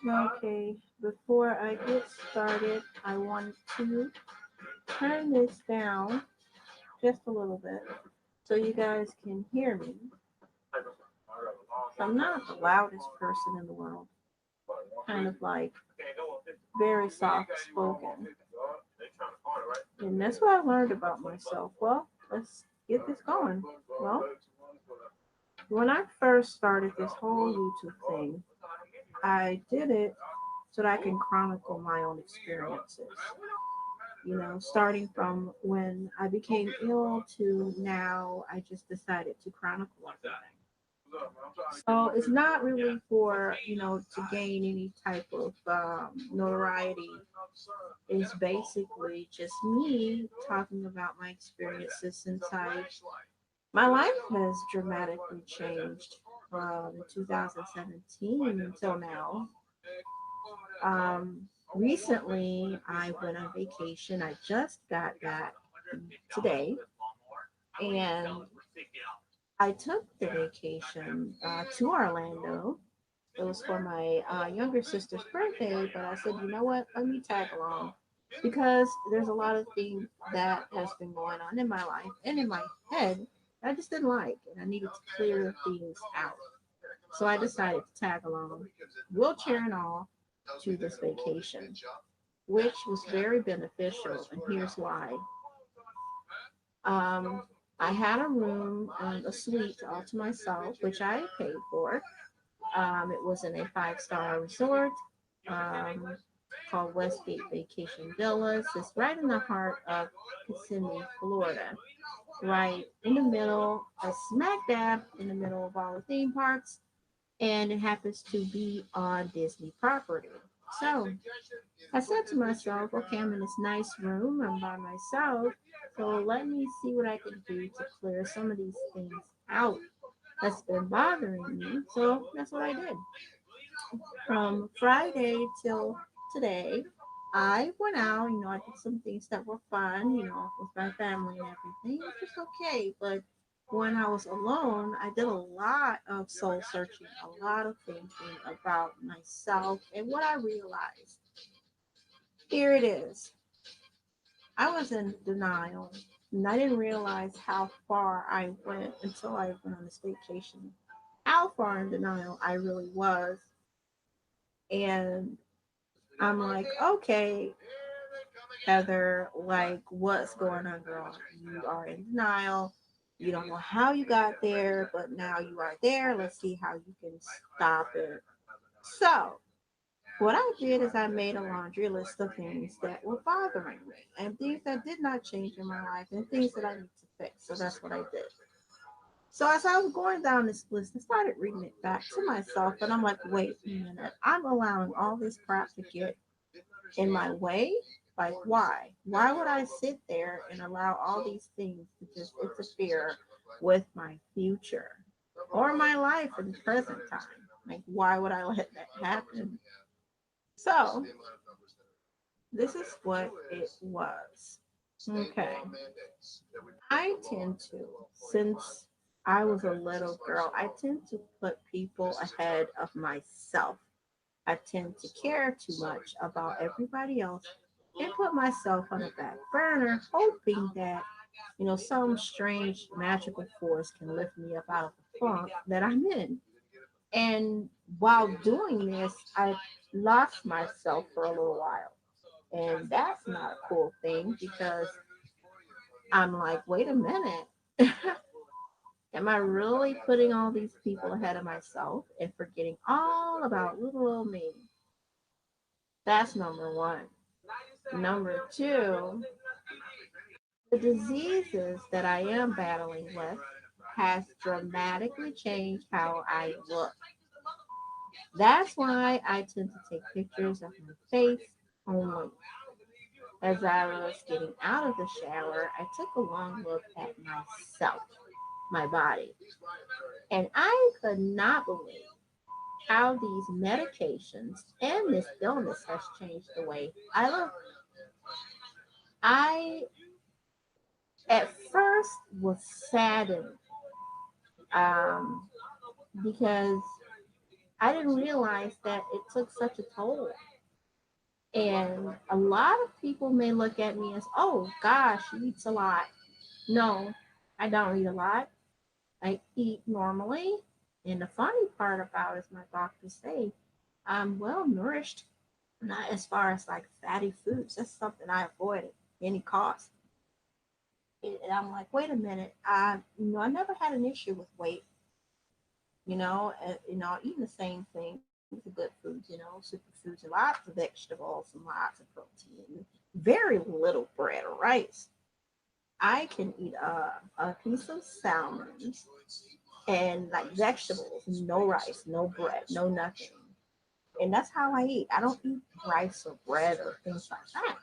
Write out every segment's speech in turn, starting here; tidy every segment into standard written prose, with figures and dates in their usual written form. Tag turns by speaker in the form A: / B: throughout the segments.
A: Okay, before I get started, I want to turn this down just a little bit so you guys can hear me. So I'm not the loudest person in the world, kind of like very soft spoken. And that's what I learned about myself. Well, let's get this going. Well, when I first started this whole YouTube thing, I did it so that I can chronicle my own experiences. You know, starting from when I became ill to now, I just decided to chronicle everything. So it's not really for, to gain any type of notoriety. It's basically just me talking about my experiences since my life has dramatically changed from 2017 until now. Recently, I went on vacation. I just got back today, and I took the vacation to Orlando. It was for my younger sister's birthday, but I said, you know what? Let me tag along because there's a lot of things that has been going on in my life and in my head that I just didn't like, and I needed to clear things out. So I decided to tag along, wheelchair and all, to this vacation, which was very beneficial. And here's why. Um, I had a room, a suite all to myself, which I paid for. It was in a five-star resort um, called Westgate Vacation Villas. It's right in the heart of Kissimmee, Florida, right in the middle, smack dab in the middle of all the theme parks, and it happens to be on Disney property. So I said to myself, okay, I'm in this nice room, I'm by myself, so let me see what I can do to clear some of these things out that's been bothering me. So that's what I did. From Friday till today, I went out, I did some things that were fun, with my family and everything. It was just okay. But when I was alone, I did a lot of soul searching, a lot of thinking about myself and what I realized. Here it is. I was in denial, and I didn't realize how far I went until I went on this vacation. How far in denial I really was. And I'm like, okay, Heather, like, what's going on, girl? You are in denial. You don't know how you got there, but now you are there. Let's see how you can stop it. So, what I did is I made a laundry list of things that were bothering me and things that did not change in my life and things that I need to fix. So, that's what I did. So, as I was going down this list, I started reading it back to myself, and I'm like, wait a minute. I'm allowing all this crap to get in my way? Like, why? Why would I sit there and allow all these things to just interfere with my future or my life in the present time? Like, why would I let that happen? So, this is what it was. Okay. I tend to, since I was a little girl, I tend to put people ahead of myself. I tend to care too much about everybody else and put myself on the back burner, hoping that, some strange magical force can lift me up out of the funk that I'm in. And while doing this, I lost myself for a little while. And that's not a cool thing because I'm like, wait a minute. Am I really putting all these people ahead of myself and forgetting all about little old me? That's number one. Number two, the diseases that I am battling with has dramatically changed how I look. That's why I tend to take pictures of my face only. As I was getting out of the shower, I took a long look at myself, my body, and I could not believe how these medications and this illness has changed the way I look. I at first was saddened, um, because I didn't realize that it took such a toll. And a lot of people may look at me as, oh gosh, she eats a lot. No, I don't eat a lot. I eat normally. And the funny part about it is my doctors say I'm well nourished, not as far as like fatty foods. That's something I avoid at any cost. And I'm like, wait a minute. I never had an issue with weight. Eating the same things, the good foods, superfoods, and lots of vegetables and lots of protein, very little bread or rice. I can eat a piece of salmon and like vegetables, no rice, no bread, no nothing. And that's how I eat. I don't eat rice or bread or things like that.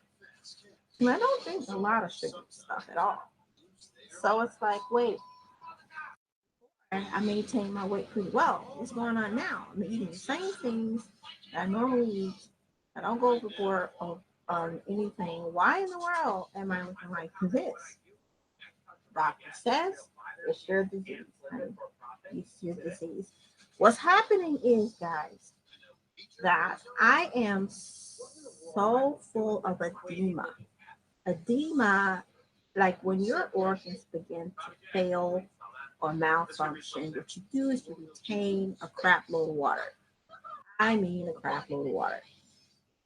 A: And I don't drink a lot of sugar stuff at all. So it's like, wait, I maintain my weight pretty well. What's going on now? I'm eating the same things that I normally eat. I don't go overboard on anything. Why in the world am I looking like this? Doctor says it's your disease, honey. It's your disease. What's happening is, guys, that I am so full of edema. Edema, like when your organs begin to fail or malfunction, what you do is you retain a crap load of water. I mean, a crap load of water.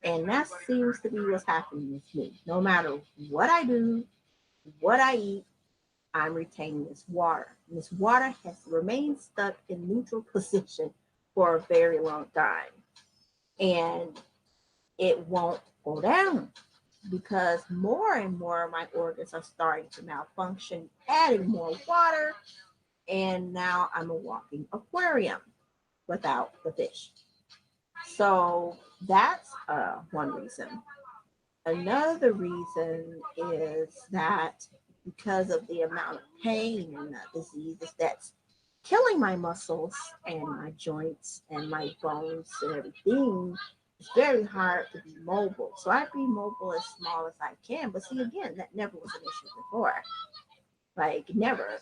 A: And that seems to be what's happening with me. No matter what I do, what I eat, I'm retaining this water. And this water has remained stuck in neutral position for a very long time. And it won't go down because more and more of my organs are starting to malfunction, adding more water. And now I'm a walking aquarium without the fish. So that's one reason. Another reason is that because of the amount of pain and diseases that's killing my muscles and my joints and my bones and everything, it's very hard to be mobile. So I be mobile as small as I can. But see, again, that never was an issue before. Like, never.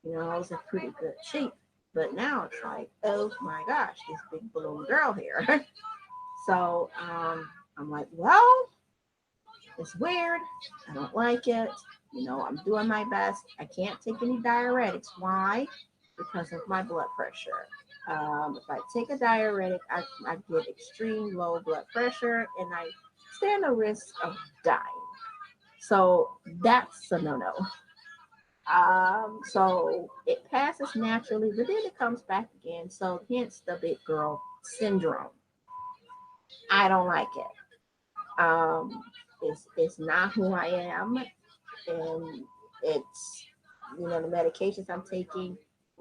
A: I was in pretty good shape. But now it's like, oh my gosh, this big balloon girl here. So I'm like, well, it's weird. I don't like it. I'm doing my best. I can't take any diuretics. Why? Because of my blood pressure. If I take a diuretic, I get extreme low blood pressure and I stand a risk of dying. So that's a no no. So it passes naturally, but then it comes back again. So hence the big girl syndrome. I don't like it. It's not who I am, and it's the medications I'm taking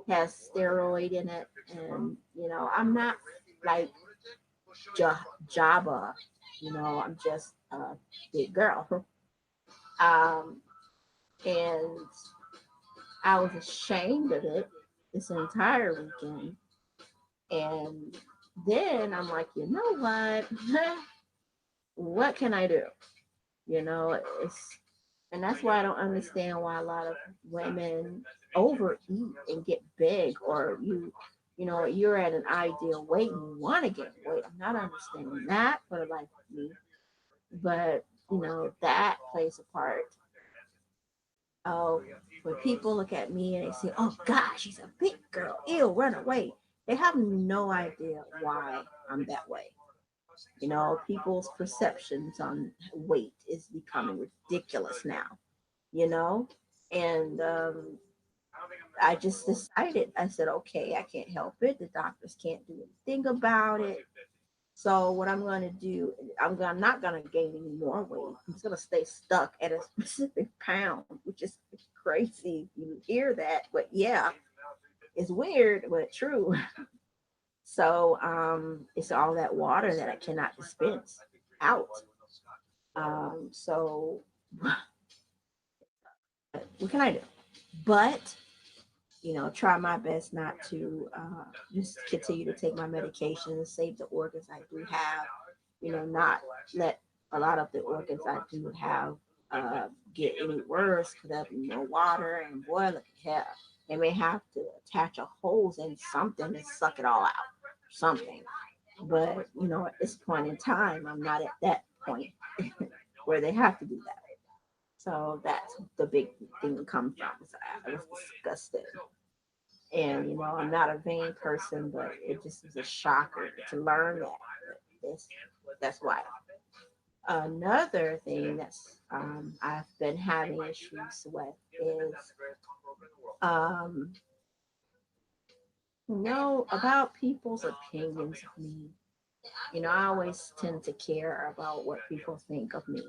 A: has steroid in it, and I'm not like Jabba. I'm just a big girl. Um, and I was ashamed of it this entire weekend. And then I'm like, you know what? What can I do? It's and that's why I don't understand why a lot of women overeat and get big, or you're at an ideal weight and you want to get weight. I'm not understanding that for the life of me. But that plays a part. Oh, when people look at me and they say, "Oh gosh, she's a big girl. Ew, run away." They have no idea why I'm that way. People's perceptions on weight is becoming ridiculous now. You know, and I just decided. I said, "Okay, I can't help it. The doctors can't do anything about it. So what I'm going to do, I'm not going to gain any more weight. I'm just going to stay stuck at a specific pound, which is crazy. You hear that, but yeah, it's weird, but true. So it's all that water that I cannot dispense out. So what can I do? But try my best not to just continue to take my medications, save the organs I do have, not let a lot of the organs I do have get any worse because there'll be no water and boy, look at hell. They may have to attach a hose in something and suck it all out. something. But at this point in time, I'm not at that point where they have to do that. So that's the big thing comes from. So I was disgusted. And I'm not a vain person, but it just was a shocker to learn that. This, that's why. Another thing that's I've been having issues with is um, about people's opinions of me. I always tend to care about what people think of me.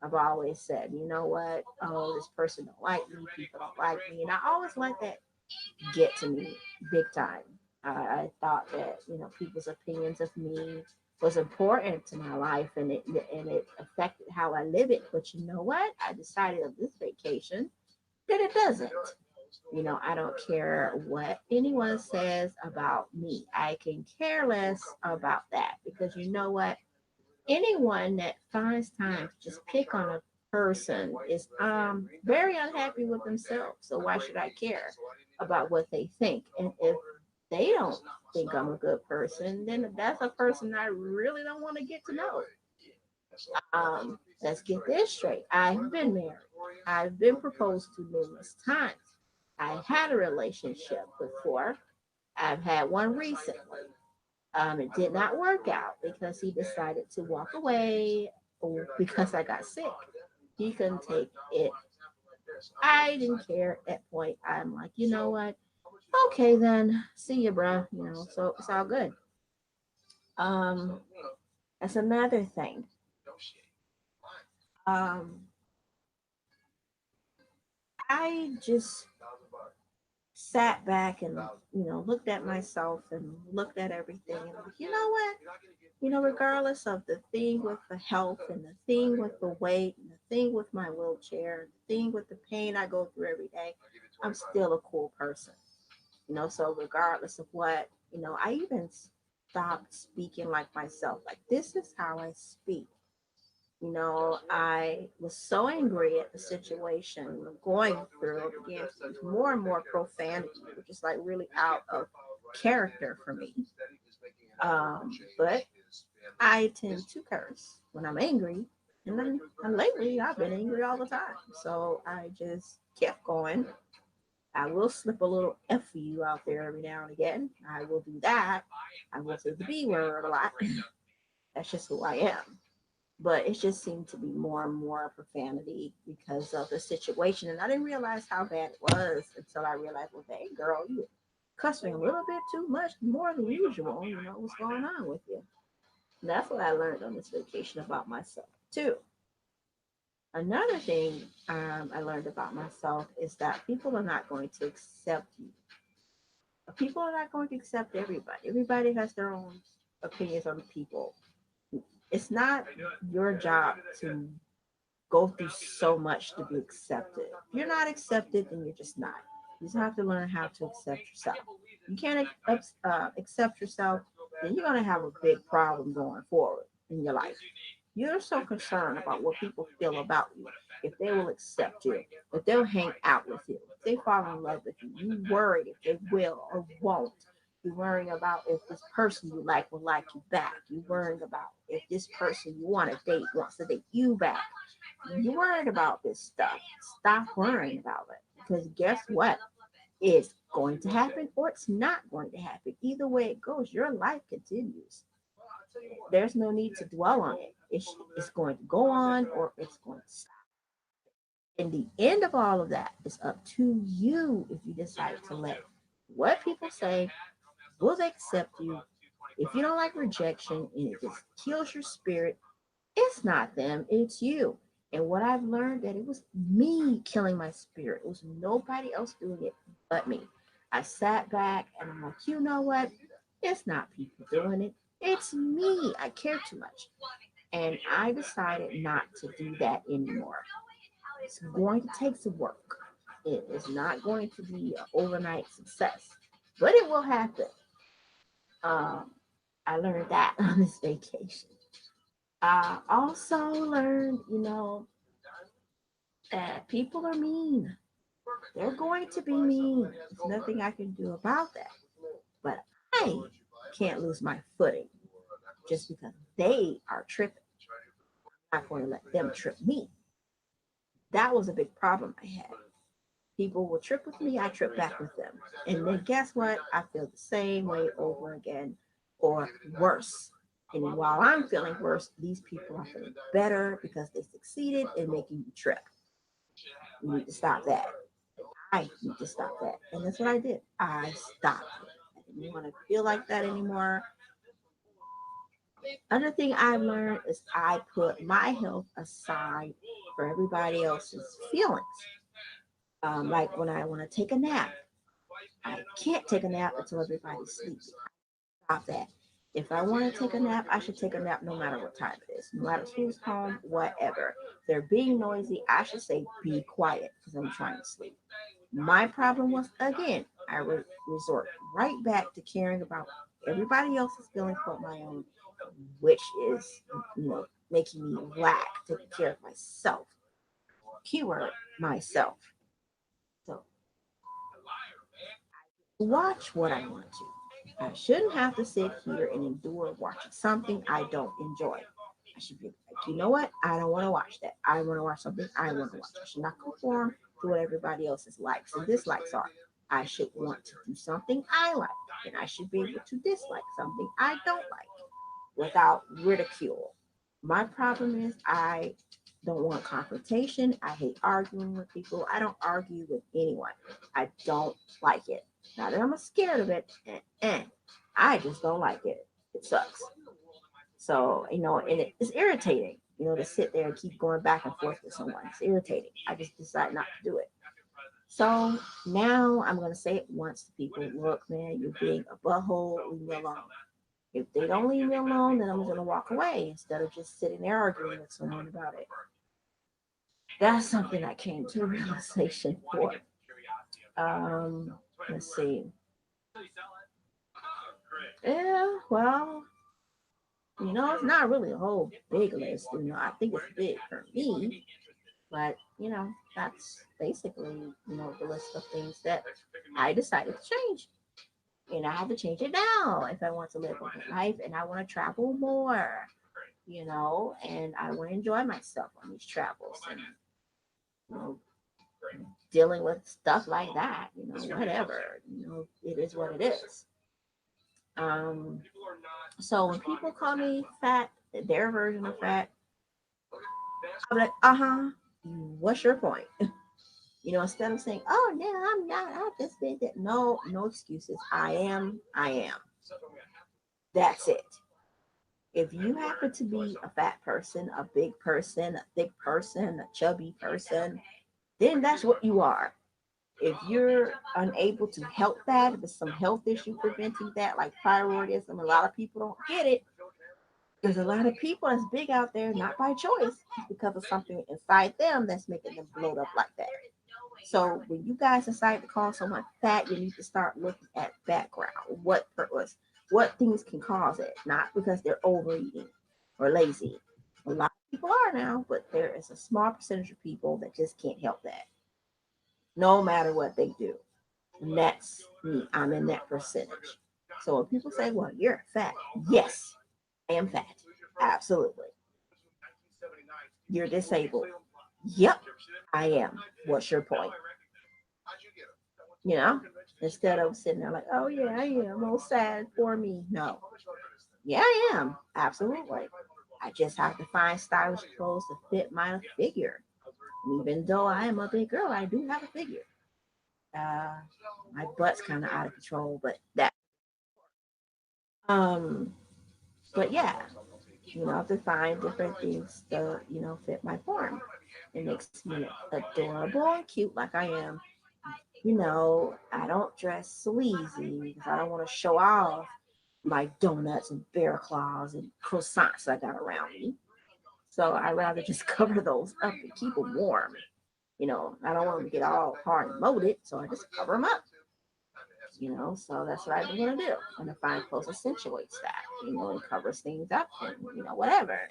A: I've always said, you know what? Oh, this person don't like me. People don't like me, and I always let that get to me big time. I thought that people's opinions of me was important to my life, and it affected how I live it. But you know what? I decided on this vacation that it doesn't. I don't care what anyone says about me. I can care less about that because you know what? Anyone that finds time to just pick on a person is very unhappy with themselves. So why should I care about what they think? And if they don't think I'm a good person, then that's a person I really don't want to get to know. Let's get this straight. I've been married. I've been proposed to numerous times. I had a relationship before. I've had one recently. It did not work out because he decided to walk away or because I got sick. He couldn't take it. I didn't care at that point. I'm like, you know what? Okay, then. See you, bruh. So it's all good. Um, that's another thing. Um, I just sat back and looked at myself and looked at everything and like, you know what? Regardless of the thing with the health and the thing with the weight and the thing with my wheelchair and the thing with the pain I go through every day, I'm still a cool person. So regardless of what, I even stopped speaking like myself. Like, this is how I speak. I was so angry at the situation going through. It began to use more and more profanity, which is like really out of character for me. But I tend to curse when I'm angry. And lately, I've been angry all the time. So I just kept going. I will slip a little F you out there every now and again. I will do that. I will say the B word a lot. That's just who I am. But it just seemed to be more and more profanity because of the situation. And I didn't realize how bad it was until I realized, well, hey, girl, you cussing a little bit too much, more than usual. What's going on with you? And that's what I learned on this vacation about myself, too. Another thing I learned about myself is that people are not going to accept you. People are not going to accept everybody. Everybody has their own opinions on people. It's not your job to go through so much to be accepted. If you're not accepted, then you're just not. You just have to learn how to accept yourself. You can't accept yourself, then you're going to have a big problem going forward in your life. You're so concerned about what people feel about you, if they will accept you, if they'll hang out with you, if they fall in love with you. You worried if they will or won't. You're worrying about if this person you like will like you back. You're worrying about if this person you want to date wants to date you back. You're worried about this stuff. Stop worrying about it. Because guess what? It's going to happen or it's not going to happen. Either way it goes, your life continues. There's no need to dwell on it. It's going to go on or it's going to stop. And the end of all of that is up to you if you decide to let what people say, will they accept you? If you don't like rejection and it just kills your spirit, it's not them, it's you. And what I've learned that it was me killing my spirit. It was nobody else doing it but me. I sat back and I'm like, you know what? It's not people doing it. It's me. I care too much. And I decided not to do that anymore. It's going to take some work. It is not going to be an overnight success, but it will happen. Um, I learned that on this vacation. I also learned, that people are mean. They're going to be mean. There's nothing I can do about that. But I can't lose my footing just because they are tripping. I'm not going to let them trip me. That was a big problem I had. People will trip with me, I trip back with them. And then guess what? I feel the same way over again or worse. And while I'm feeling worse, these people are feeling better because they succeeded in making you trip. You need to stop that. I need to stop that. And that's what I did. I stopped. I didn't want to feel like that anymore. Another thing I've learned is I put my health aside for everybody else's feelings. Like when I want to take a nap, I can't take a nap until everybody's sleeping. Stop that. If I want to take a nap, I should take a nap no matter what time it is, no matter who's home, whatever. If they're being noisy, I should say be quiet because I'm trying to sleep. My problem was, again, I resort right back to caring about everybody else's feelings but my own, which is, making me lack taking care of myself. Keyword myself. So watch what I want to. I shouldn't have to sit here and endure watching something I don't enjoy. I should be like, you know what? I don't want to watch that. I want to watch something I want to watch. I should not conform to what everybody else's likes and dislikes are. I should want to do something I like, and I should be able to dislike something I don't like without ridicule. My problem is I don't want confrontation. I hate arguing with people. I don't argue with anyone. I don't like it. Not that I'm scared of it. I just don't like it. It sucks. So, and it's irritating, to sit there and keep going back and forth with someone. It's irritating. I just decide not to do it. So now I'm going to say it once to people. Look, man, you're being a butthole. Leave me alone. If they don't leave me alone, then I'm going to walk away instead of just sitting there arguing with someone about it. That's something I came to a realization for. Let's see. Yeah, well, it's not really a whole big list. I think it's big for me, but that's basically the list of things that I decided to change, and I have to change it now if I want to live a good life and I want to travel more, and I want to enjoy myself on these travels and you know dealing with stuff like that, whatever, it is what it is. Um, so when people call me fat, their version of fat, I'm like, what's your point? Instead of saying, oh, no, I'm not, I just did that. No, no excuses. I am. That's it. If you happen to be a fat person, a big person, a thick person, a chubby person, then that's what you are. If you're unable to help that, if there's some health issue preventing that, like thyroidism, a lot of people don't get it. There's a lot of people that's big out there, not by choice, it's because of something inside them that's making them bloat up like that. So when you guys decide to call someone fat, you need to start looking at background. What things can cause it? Not because they're overeating or lazy. A lot of people are now, but there is a small percentage of people that just can't help that, no matter what they do. And that's me. I'm in that percentage. So when people say, well, you're fat, yes, I am fat. Absolutely. You're disabled. Yep, I am. What's your point? You know, Instead of sitting there like, oh, yeah, I am. Oh, sad for me. No. Yeah, I am. Absolutely. I just have to find stylish clothes to fit my figure. And even though I am a big girl, I do have a figure. Uh, my butt's kind of out of control, but um, but yeah, I have to find different things to, fit my form. It makes me adorable and cute like I am. I don't dress sleazy because I don't want to show off my donuts and bear claws and croissants I got around me. So I rather just cover those up and keep them warm. I don't want them to get all hard and molded, so I just cover them up. So that's what I'm gonna do. I'm gonna find clothes accentuates that, and covers things up and whatever.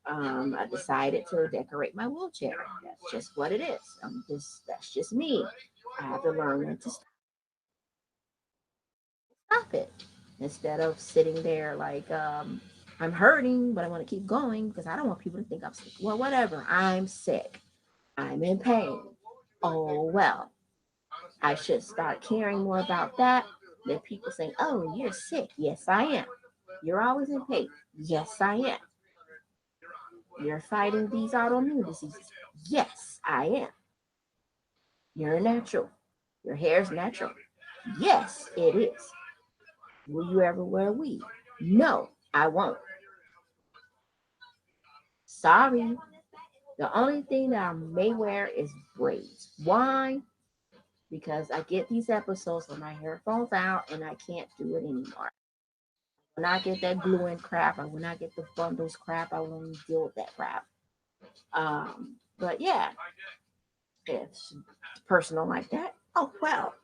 A: I decided to decorate my wheelchair. That's just what it is. That's just me. I have to learn when to stop it. instead of sitting there like, I'm hurting, but I want to keep going because I don't want people to think I'm sick. Well, whatever. I'm sick. I'm in pain. Oh, well, I should start caring more about that than people saying, oh, you're sick. Yes, I am. You're always in pain. Yes, I am. You're fighting these autoimmune diseases. Yes, I am. You're natural. Your hair's natural. Yes, it is. Will you ever wear weave? No, I won't. Sorry. The only thing that I may wear is braids. Why? Because I get these episodes where my hair falls out and I can't do it anymore. When I get that gluing crap, or when I get the bundles crap, I won't deal with that crap. But yeah, if it's personal like that, oh well,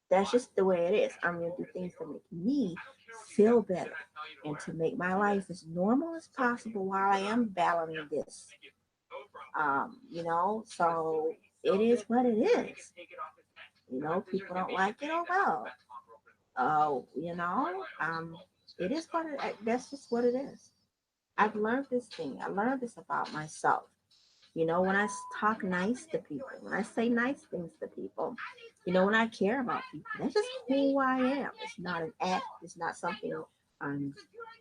A: that's just the way it is. I'm gonna do things to make me feel better and to make my life as normal as possible while I am battling this. So it is what it is. People don't like it. Oh well. It is what it. That's just what it is. I've learned this thing. I learned this about myself. When I talk nice to people, when I say nice things to people, when I care about people, that's just who I am. It's not an act. It's not something I'm,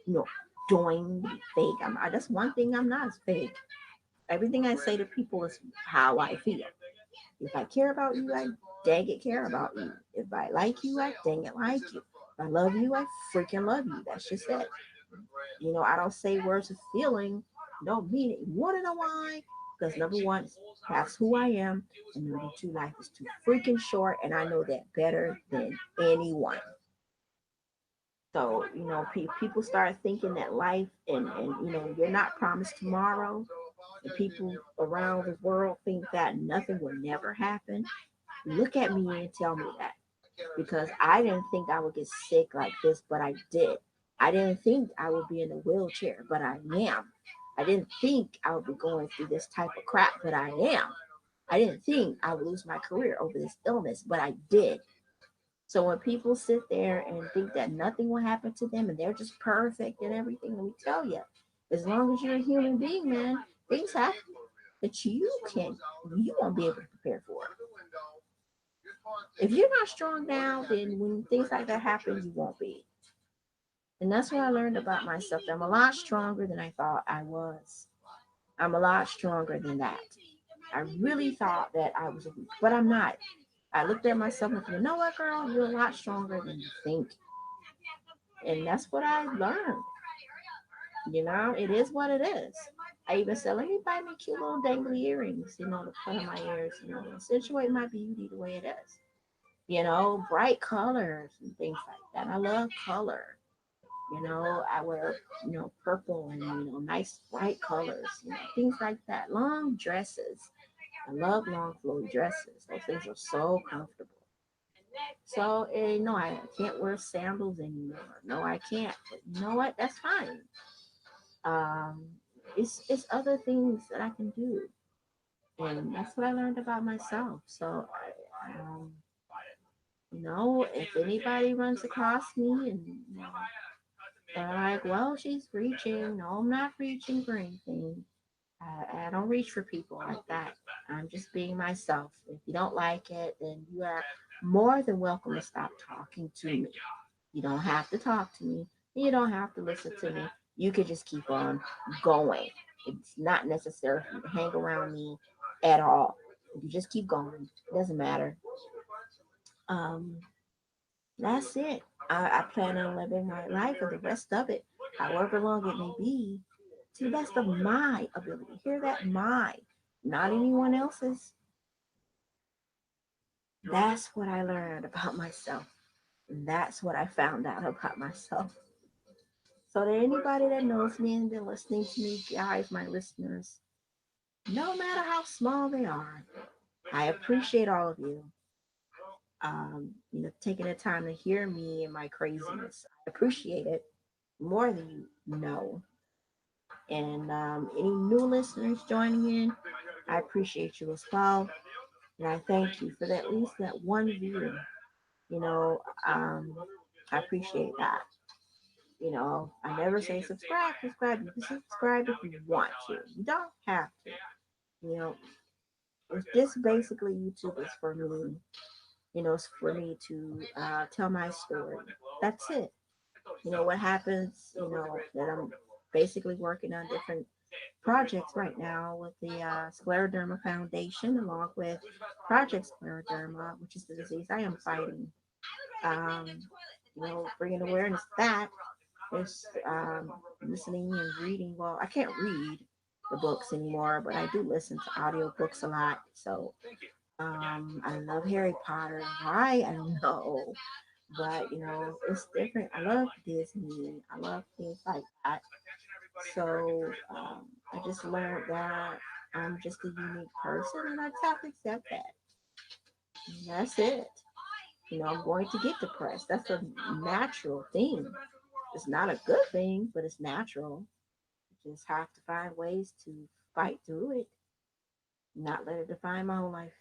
A: you know, doing to be fake. That's one thing I'm not is fake. Everything I say to people is how I feel. If I care about you, I dang it care about you. If I like you, I dang it like you. If I love you, I freaking love you. That's just it. I don't say words of feeling, don't mean it. You want to know why? Because number one, that's who I am. And number two, life is too freaking short. And I know that better than anyone. So, people start thinking that life and you're not promised tomorrow. And people around the world think that nothing will never happen. Look at me and tell me that because I didn't think I would get sick like this, but I did. I didn't think I would be in a wheelchair, but I am. I didn't think I would be going through this type of crap, but I am. I didn't think I would lose my career over this illness, but I did. So when people sit there and think that nothing will happen to them and they're just perfect and everything, let me tell you, as long as you're a human being, man, things happen that you won't be able to prepare for. If you're not strong now, then when things like that happen, you won't be. And that's what I learned about myself. I'm a lot stronger than I thought I was. I'm a lot stronger than that. I really thought that I was weak, but I'm not. I looked at myself and said, you know what, girl, you're a lot stronger than you think. And that's what I learned. It is what it is. I even said, let me buy me cute little dangly earrings, to put in my ears, accentuate my beauty the way it is. Bright colors and things like that. I love color. I wear, purple and, nice bright colors, things like that. Long dresses. I love long flowy dresses. Those things are so comfortable. So, no, I can't wear sandals anymore. No, I can't. But you know what? That's fine. Um, it's other things that I can do. And that's what I learned about myself. So, if anybody runs across me and they're like, well, she's reaching. No, I'm not reaching for anything. I don't reach for people like that. I'm just being myself. If you don't like it, then you are more than welcome to stop talking to me. You don't have to talk to me. You don't have to listen to me. You could just keep on going. It's not necessary for you to hang around me at all. You just keep going. It doesn't matter. Um, that's it. I plan on living my life for the rest of it, however long it may be, to the best of my ability. Hear that? My, not anyone else's. That's what I learned about myself. And that's what I found out about myself. So, to anybody that knows me and been listening to me, guys, my listeners, no matter how small they are, I appreciate all of you. Taking the time to hear me and my craziness. I appreciate it more than you know. And any new listeners joining in, I appreciate you as well. And I thank you for at least that one view. You know, um, I appreciate that. I never say subscribe, subscribe. You can subscribe if you want to. You don't have to. You know, it's just basically YouTube is for me. It's for me to tell my story. That's it. What happens. That I'm basically working on different projects right now with the Scleroderma Foundation, along with Project Scleroderma, which is the disease I am fighting. Um, bringing awareness to that is listening and reading. Well, I can't read the books anymore, but I do listen to audiobooks a lot. So I love Harry Potter. Why? I don't know. But, it's different. I love Disney. I love things like that. So I just learned that I'm just a unique person and I just have to accept that. And that's it. I'm going to get depressed. That's a natural thing. It's not a good thing, but it's natural. You just have to find ways to fight through it, not let it define my whole life.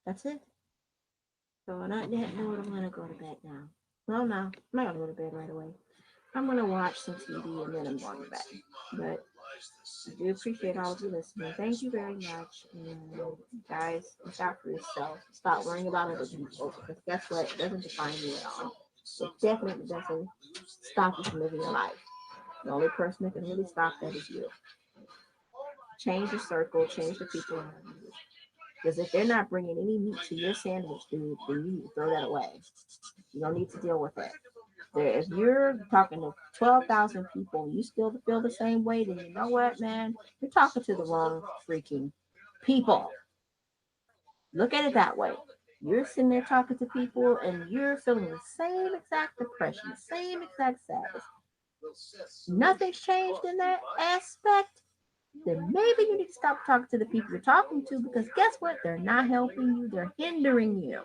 A: That's it. So on that note, I'm gonna go to bed now. Well, no, I'm not gonna go to bed right away. I'm gonna watch some TV and then I'm going to bed. But I do appreciate all of you listening. Thank you very much. And guys, look out for yourself. Stop worrying about other people because guess what? It doesn't define you at all. It definitely doesn't stop you from living your life. The only person that can really stop that is you. Change your circle, change the people around you. Because if they're not bringing any meat to your sandwich, then you need to throw that away. You don't need to deal with it. If you're talking to 12,000 people and you still feel the same way, then you know what, man? You're talking to the wrong freaking people. Look at it that way. You're sitting there talking to people and you're feeling the same exact depression, the same exact sadness. Nothing's changed in that aspect. Then maybe you need to stop talking to the people you're talking to because guess what? They're not helping you, they're hindering you.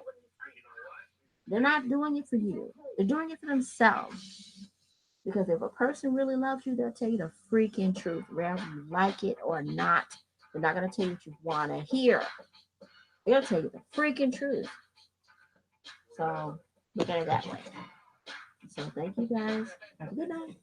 A: They're not doing it for you, they're doing it for themselves. Because if a person really loves you, they'll tell you the freaking truth, whether you like it or not. They're not going to tell you what you want to hear. They'll tell you the freaking truth. So look at it that way. So thank you guys. Have a good night.